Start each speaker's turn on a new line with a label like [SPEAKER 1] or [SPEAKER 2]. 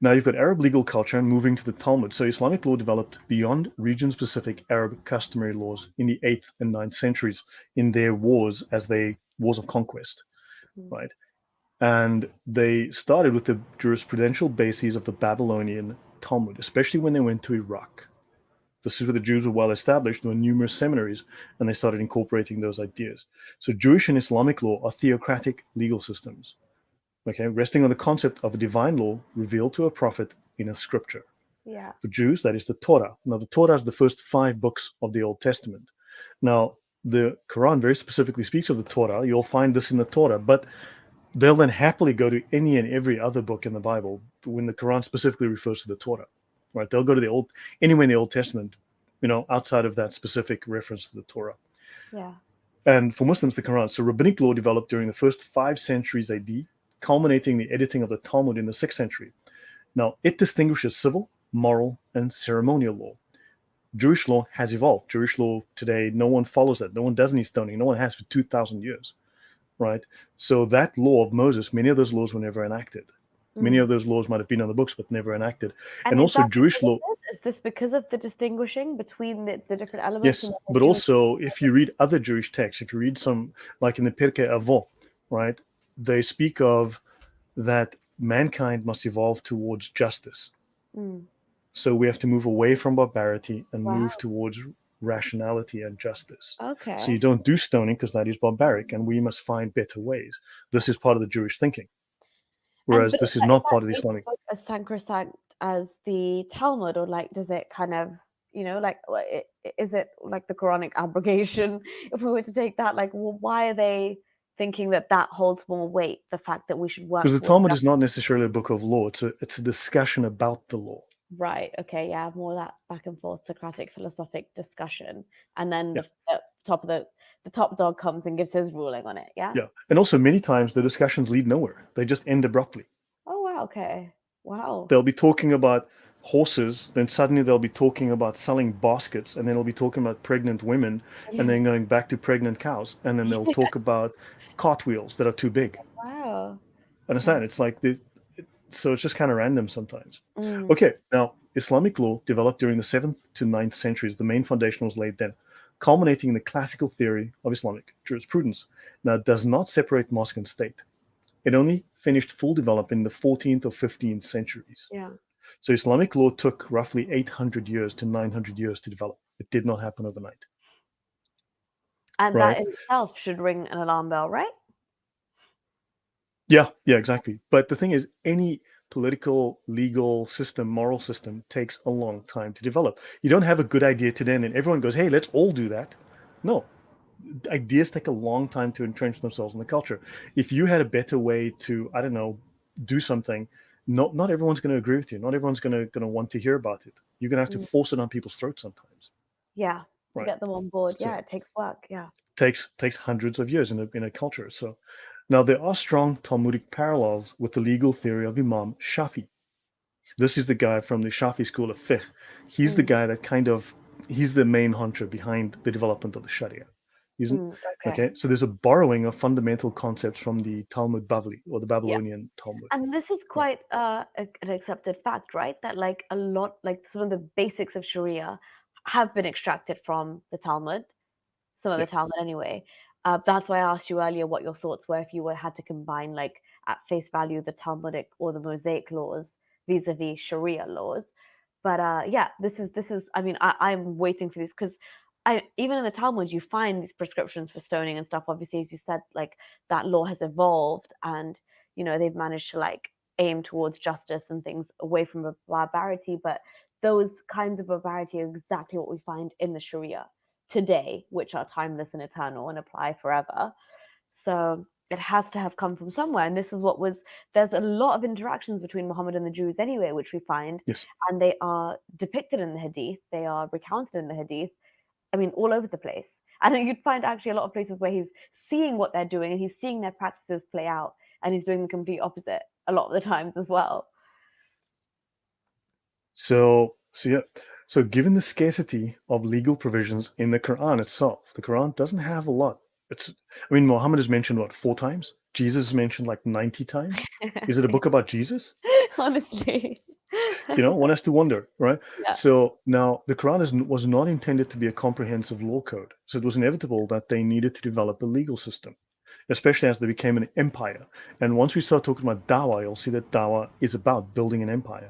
[SPEAKER 1] Now you've got Arab legal culture and moving to the Talmud. So Islamic law developed beyond region-specific Arab customary laws in the 8th and 9th centuries in their wars wars of conquest,
[SPEAKER 2] Mm.
[SPEAKER 1] right? And they started with the jurisprudential bases of the Babylonian Talmud, especially when they went to Iraq. This is where the Jews were well established. There were numerous seminaries, and they started incorporating those ideas. So Jewish and Islamic law are theocratic legal systems, okay, resting on the concept of a divine law revealed to a prophet in a scripture.
[SPEAKER 2] Yeah.
[SPEAKER 1] For Jews, that is the Torah. Now, the Torah is the first 5 books of the Old Testament. Now, the Quran very specifically speaks of the Torah. You'll find this in the Torah, but they'll then happily go to any and every other book in the Bible when the Quran specifically refers to the Torah, right? They'll go to anywhere in the Old Testament, outside of that specific reference to the Torah.
[SPEAKER 2] Yeah.
[SPEAKER 1] And for Muslims, the Quran. So rabbinic law developed during the first 5 centuries AD, culminating the editing of the Talmud in the 6th century. Now, it distinguishes civil, moral, and ceremonial law. Jewish law has evolved. Jewish law today, no one follows that. No one does any stoning. No one has for 2,000 years, right? So that law of Moses, many of those laws were never enacted. Many of those laws might have been on the books, but never enacted. And also Jewish law.
[SPEAKER 2] Is this because of the distinguishing between the different elements?
[SPEAKER 1] Yes, but also if you read other Jewish texts, if you read some, like in the Pirkei Avot, right, they speak of that mankind must evolve towards justice. So we have to move away from barbarity and move towards rationality and justice.
[SPEAKER 2] Okay.
[SPEAKER 1] So you don't do stoning because that is barbaric, and we must find better ways. This is part of the Jewish thinking, whereas this is not part of the Islamic.
[SPEAKER 2] As sacrosanct as the Talmud, or like, does it kind of, is it like the Quranic abrogation? If we were to take that, like, well, why are they thinking that holds more weight? The fact that we should work
[SPEAKER 1] because the Talmud is not necessarily a book of law; it's a discussion about the law.
[SPEAKER 2] Right. Okay. Yeah. More that back and forth Socratic philosophic discussion, and then the top dog comes and gives his ruling on it. Yeah.
[SPEAKER 1] Yeah, and also many times the discussions lead nowhere; they just end abruptly.
[SPEAKER 2] Oh wow. Okay. Wow.
[SPEAKER 1] They'll be talking about horses, then suddenly they'll be talking about selling baskets, and then they'll be talking about pregnant women, and then going back to pregnant cows, and then they'll talk about cartwheels that are too big.
[SPEAKER 2] Wow.
[SPEAKER 1] Understand? It's like this. So it's just kind of random sometimes. Okay, now Islamic law developed during the 7th to 9th centuries. The main foundation was laid then, culminating in the classical theory of Islamic jurisprudence. Now, it does not separate mosque and state. It only finished full development in the 14th or 15th centuries.
[SPEAKER 2] Yeah.
[SPEAKER 1] So Islamic law took roughly 800 years to 900 years to develop. It did not happen overnight.
[SPEAKER 2] And that in itself should ring an alarm bell, right?
[SPEAKER 1] Yeah, exactly. But the thing is, any political, legal system, moral system takes a long time to develop. You don't have a good idea today and then everyone goes, hey, let's all do that. No. Ideas take a long time to entrench themselves in the culture. If you had a better way to, I don't know, do something, not everyone's going to agree with you. Not everyone's going to want to hear about it. You're going to have to force it on people's throats sometimes.
[SPEAKER 2] Yeah, right. To get them on board. So, yeah, it takes work. Yeah,
[SPEAKER 1] takes hundreds of years in a culture. So now there are strong Talmudic parallels with the legal theory of Imam Shafi. This is the guy from the Shafi school of fiqh. He's the guy that he's the main honcho behind the development of the Sharia. Okay. So there's a borrowing of fundamental concepts from the Talmud Bavli, or the Babylonian Talmud.
[SPEAKER 2] And this is quite an accepted fact, right? That like a lot, like some of the basics of Sharia have been extracted from the Talmud, some of the Talmud anyway. That's why I asked you earlier what your thoughts were if you had to combine, like, at face value, the Talmudic or the Mosaic laws vis-a-vis Sharia laws. But this is. I mean, I'm waiting for this because even in the Talmud, you find these prescriptions for stoning and stuff. Obviously, as you said, like, that law has evolved, and they've managed to like aim towards justice and things away from barbarity. But those kinds of barbarity are exactly what we find in the Sharia today, which are timeless and eternal and apply forever. So it has to have come from somewhere. And this is there's a lot of interactions between Muhammad and the Jews anyway, which we find.
[SPEAKER 1] Yes.
[SPEAKER 2] And they are depicted in the Hadith. They are recounted in the Hadith. I mean, all over the place. And you'd find actually a lot of places where he's seeing what they're doing and he's seeing their practices play out, and he's doing the complete opposite a lot of the times as well.
[SPEAKER 1] So given the scarcity of legal provisions in the Quran itself, the Quran doesn't have a lot. Muhammad is mentioned, 4 times? Jesus is mentioned like 90 times? Is it a book about Jesus?
[SPEAKER 2] Honestly.
[SPEAKER 1] One has to wonder, right?
[SPEAKER 2] Yeah.
[SPEAKER 1] So now the Quran was not intended to be a comprehensive law code. So it was inevitable that they needed to develop a legal system, especially as they became an empire. And once we start talking about dawah, you'll see that dawah is about building an empire.